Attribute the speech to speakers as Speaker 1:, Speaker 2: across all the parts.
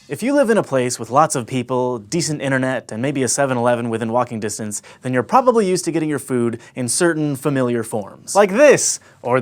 Speaker 1: If you live in a place with lots of people, decent internet, and maybe a 7-Eleven within walking distance, then you're probably used to getting your food in certain familiar forms. Like this, or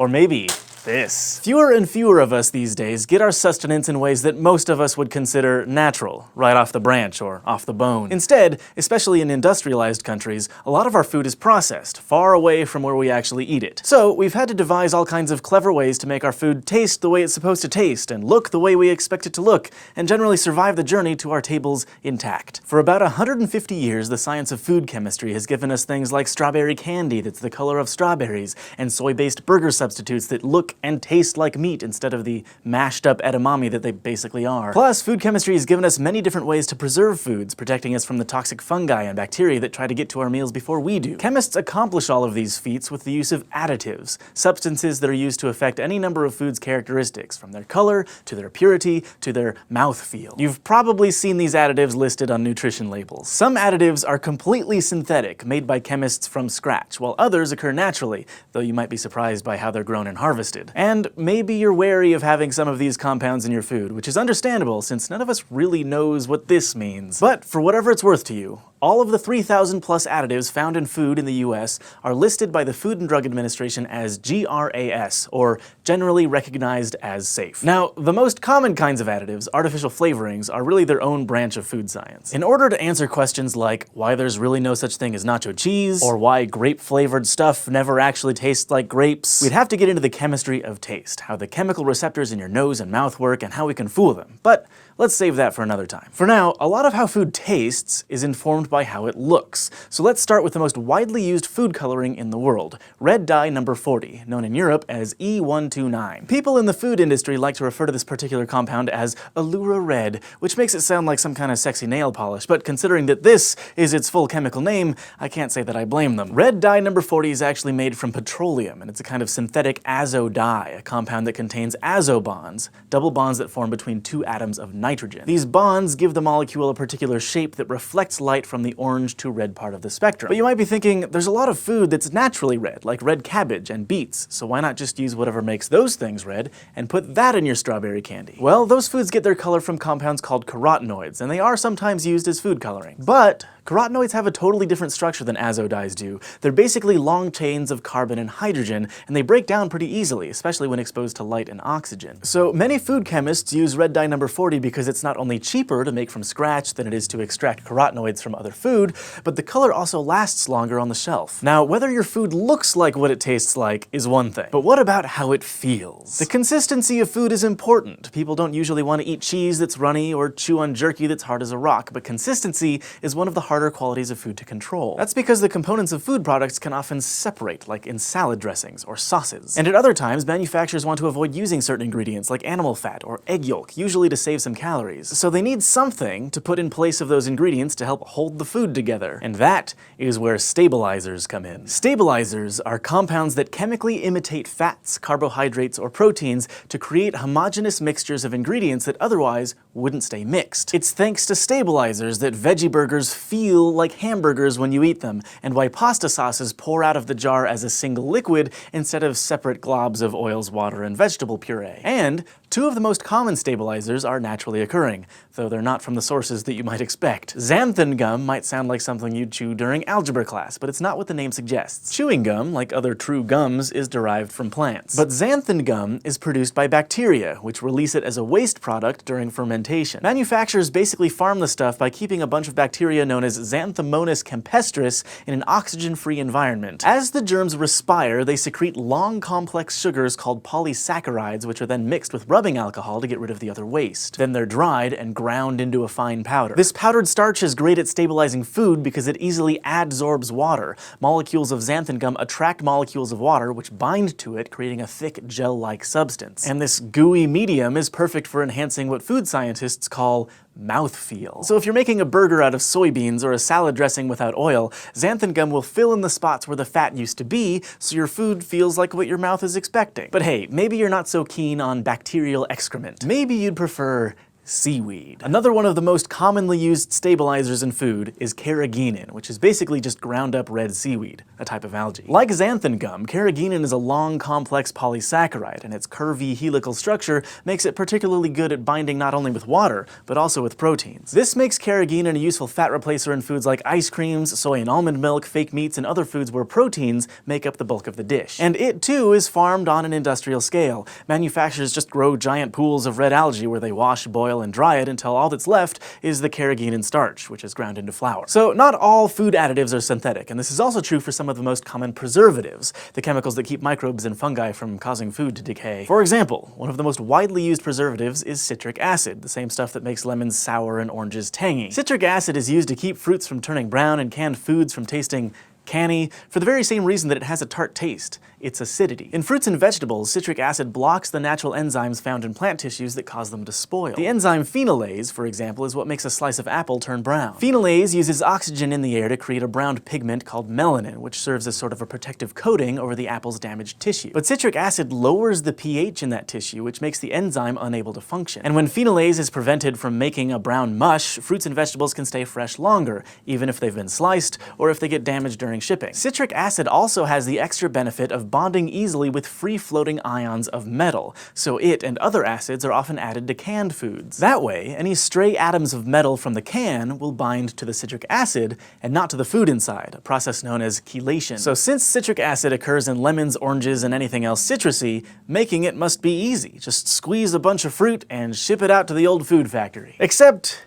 Speaker 1: maybe this. Fewer and fewer of us these days get our sustenance in ways that most of us would consider natural, right off the branch or off the bone. Instead, especially in industrialized countries, a lot of our food is processed, far away from where we actually eat it. So we've had to devise all kinds of clever ways to make our food taste the way it's supposed to taste, and look the way we expect it to look, and generally survive the journey to our tables intact. For about 150 years, the science of food chemistry has given us things like strawberry candy that's the color of strawberries, and soy-based burger substitutes that look and taste like meat instead of the mashed up edamame that they basically are. Plus, food chemistry has given us many different ways to preserve foods, protecting us from the toxic fungi and bacteria that try to get to our meals before we do. Chemists accomplish all of these feats with the use of additives, substances that are used to affect any number of foods' characteristics, from their color, to their purity, to their mouthfeel. You've probably seen these additives listed on nutrition labels. Some additives are completely synthetic, made by chemists from scratch, while others occur naturally, though you might be surprised by how they're grown and harvested. And maybe you're wary of having some of these compounds in your food, which is understandable since none of us really knows what this means. But for whatever it's worth to you, all of the 3,000 plus additives found in food in the US are listed by the Food and Drug Administration as GRAS, or generally recognized as safe. Now, the most common kinds of additives, artificial flavorings, are really their own branch of food science. In order to answer questions like why there's really no such thing as nacho cheese, or why grape-flavored stuff never actually tastes like grapes, we'd have to get into the chemistry of taste, how the chemical receptors in your nose and mouth work, and how we can fool them. But let's save that for another time. For now, a lot of how food tastes is informed by how it looks. So let's start with the most widely used food coloring in the world, red dye number 40, known in Europe as E129. People in the food industry like to refer to this particular compound as Allura Red, which makes it sound like some kind of sexy nail polish, but considering that this is its full chemical name, I can't say that I blame them. Red dye number 40 is actually made from petroleum, and it's a kind of synthetic azo dye, a compound that contains azo bonds, double bonds that form between two atoms of nitrogen. These bonds give the molecule a particular shape that reflects light from the orange to red part of the spectrum. But you might be thinking, there's a lot of food that's naturally red, like red cabbage and beets, so why not just use whatever makes those things red and put that in your strawberry candy? Well, those foods get their color from compounds called carotenoids, and they are sometimes used as food coloring. But carotenoids have a totally different structure than azo dyes do. They're basically long chains of carbon and hydrogen, and they break down pretty easily, especially when exposed to light and oxygen. So many food chemists use red dye number 40 because it's not only cheaper to make from scratch than it is to extract carotenoids from other food, but the color also lasts longer on the shelf. Now, whether your food looks like what it tastes like is one thing, but what about how it feels? The consistency of food is important. People don't usually want to eat cheese that's runny or chew on jerky that's hard as a rock, but consistency is one of the harder qualities of food to control. That's because the components of food products can often separate, like in salad dressings or sauces. And at other times, manufacturers want to avoid using certain ingredients like animal fat or egg yolk, usually to save some calories. So they need something to put in place of those ingredients to help hold the food together. And that is where stabilizers come in. Stabilizers are compounds that chemically imitate fats, carbohydrates, or proteins to create homogeneous mixtures of ingredients that otherwise wouldn't stay mixed. It's thanks to stabilizers that veggie burgers feel like hamburgers when you eat them, and why pasta sauces pour out of the jar as a single liquid instead of separate globs of oils, water, and vegetable puree. And two of the most common stabilizers are naturally occurring, though they're not from the sources that you might expect. Xanthan gum might sound like something you'd chew during algebra class, but it's not what the name suggests. Chewing gum, like other true gums, is derived from plants. But xanthan gum is produced by bacteria, which release it as a waste product during fermentation. Manufacturers basically farm the stuff by keeping a bunch of bacteria known as Xanthomonas campestris in an oxygen-free environment. As the germs respire, they secrete long, complex sugars called polysaccharides, which are then mixed with rubbing alcohol to get rid of the other waste. Then they're dried and ground into a fine powder. This powdered starch is great at stabilizing food because it easily adsorbs water. Molecules of xanthan gum attract molecules of water, which bind to it, creating a thick gel-like substance. And this gooey medium is perfect for enhancing what food scientists call mouthfeel. So if you're making a burger out of soybeans or a salad dressing without oil, xanthan gum will fill in the spots where the fat used to be, so your food feels like what your mouth is expecting. But hey, maybe you're not so keen on bacterial excrement. Maybe you'd prefer seaweed. Another one of the most commonly used stabilizers in food is carrageenan, which is basically just ground up red seaweed, a type of algae. Like xanthan gum, carrageenan is a long, complex polysaccharide, and its curvy helical structure makes it particularly good at binding not only with water, but also with proteins. This makes carrageenan a useful fat replacer in foods like ice creams, soy and almond milk, fake meats, and other foods where proteins make up the bulk of the dish. And it too is farmed on an industrial scale. Manufacturers just grow giant pools of red algae where they wash, boil, and dry it until all that's left is the carrageenan starch, which is ground into flour. So not all food additives are synthetic, and this is also true for some of the most common preservatives, the chemicals that keep microbes and fungi from causing food to decay. For example, one of the most widely used preservatives is citric acid, the same stuff that makes lemons sour and oranges tangy. Citric acid is used to keep fruits from turning brown and canned foods from tasting canny, for the very same reason that it has a tart taste: its acidity. In fruits and vegetables, citric acid blocks the natural enzymes found in plant tissues that cause them to spoil. The enzyme phenolase, for example, is what makes a slice of apple turn brown. Phenolase uses oxygen in the air to create a brown pigment called melanin, which serves as sort of a protective coating over the apple's damaged tissue. But citric acid lowers the pH in that tissue, which makes the enzyme unable to function. And when phenolase is prevented from making a brown mush, fruits and vegetables can stay fresh longer, even if they've been sliced or if they get damaged during shipping. Citric acid also has the extra benefit of bonding easily with free-floating ions of metal, so it and other acids are often added to canned foods. That way, any stray atoms of metal from the can will bind to the citric acid and not to the food inside, a process known as chelation. So since citric acid occurs in lemons, oranges, and anything else citrusy, making it must be easy. Just squeeze a bunch of fruit and ship it out to the old food factory. Except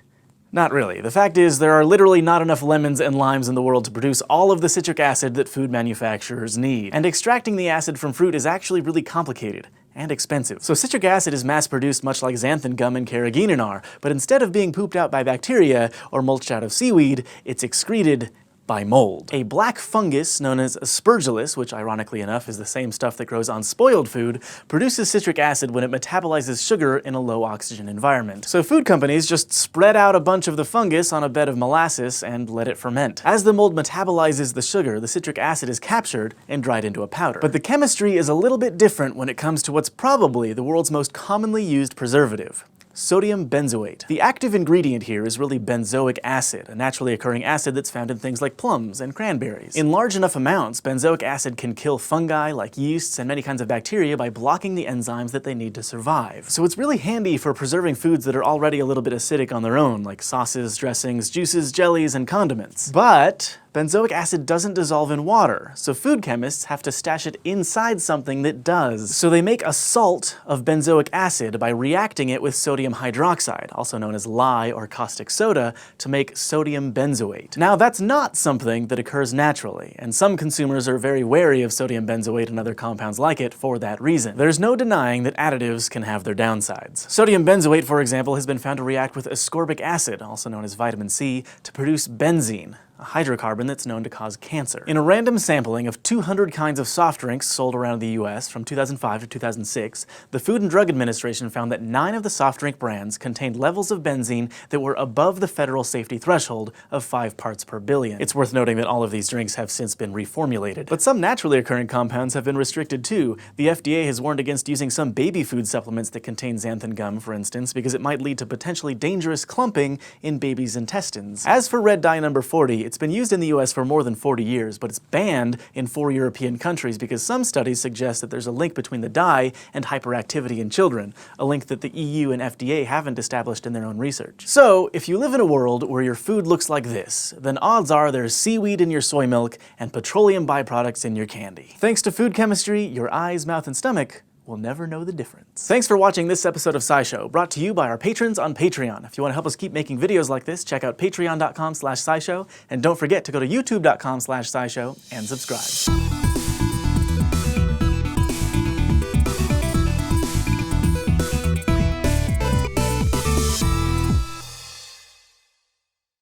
Speaker 1: not really. The fact is, there are literally not enough lemons and limes in the world to produce all of the citric acid that food manufacturers need. And extracting the acid from fruit is actually really complicated and expensive. So citric acid is mass-produced much like xanthan gum and carrageenan are, but instead of being pooped out by bacteria or mulched out of seaweed, it's excreted by mold. A black fungus known as aspergillus, which ironically enough is the same stuff that grows on spoiled food, produces citric acid when it metabolizes sugar in a low oxygen environment. So food companies just spread out a bunch of the fungus on a bed of molasses and let it ferment. As the mold metabolizes the sugar, the citric acid is captured and dried into a powder. But the chemistry is a little bit different when it comes to what's probably the world's most commonly used preservative: sodium benzoate. The active ingredient here is really benzoic acid, a naturally occurring acid that's found in things like plums and cranberries. In large enough amounts, benzoic acid can kill fungi like yeasts and many kinds of bacteria by blocking the enzymes that they need to survive. So it's really handy for preserving foods that are already a little bit acidic on their own, like sauces, dressings, juices, jellies, and condiments. But benzoic acid doesn't dissolve in water, so food chemists have to stash it inside something that does. So they make a salt of benzoic acid by reacting it with sodium hydroxide, also known as lye or caustic soda, to make sodium benzoate. Now that's not something that occurs naturally, and some consumers are very wary of sodium benzoate and other compounds like it for that reason. There's no denying that additives can have their downsides. Sodium benzoate, for example, has been found to react with ascorbic acid, also known as vitamin C, to produce benzene, a hydrocarbon that's known to cause cancer. In a random sampling of 200 kinds of soft drinks sold around the US from 2005 to 2006, the Food and Drug Administration found that 9 of the soft drink brands contained levels of benzene that were above the federal safety threshold of 5 parts per billion. It's worth noting that all of these drinks have since been reformulated. But some naturally occurring compounds have been restricted too. The FDA has warned against using some baby food supplements that contain xanthan gum, for instance, because it might lead to potentially dangerous clumping in babies' intestines. As for red dye number 40, it's been used in the US for more than 40 years, but it's banned in 4 European countries because some studies suggest that there's a link between the dye and hyperactivity in children, a link that the EU and FDA haven't established in their own research. So, if you live in a world where your food looks like this, then odds are there's seaweed in your soy milk and petroleum byproducts in your candy. Thanks to food chemistry, your eyes, mouth, and stomach will never know the difference. Thanks for watching this episode of SciShow, brought to you by our patrons on Patreon. If you want to help us keep making videos like this, check out patreon.com/scishow, and don't forget to go to youtube.com/scishow and subscribe.